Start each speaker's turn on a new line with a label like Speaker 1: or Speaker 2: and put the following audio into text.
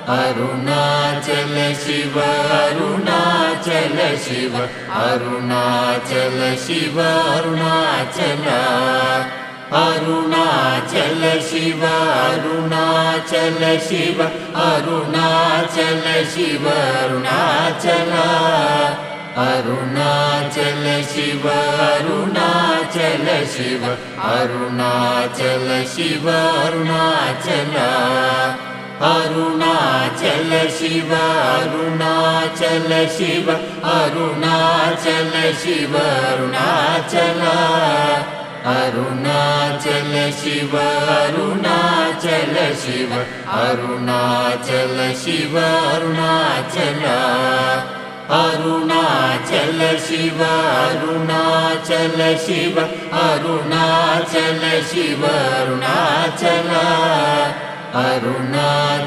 Speaker 1: Arunachal Shiva Arunachal Shiva Arunachal Shiva Arunachal Arunachal Shiva Arunachal Shiva Arunachal Shiva Arunachal Arunachal Shiva Arunachal Shiva Arunachal Shiva Arunachal Arunachal Shiva Arunachal Shiva Arunachal Shiva Arunachal Arunachal Shiva Arunachal Shiva Arunachal Shiva Arunachal Arunachal Shiva Arunachal Shiva Arunachal Shiva Arunachal Arunachal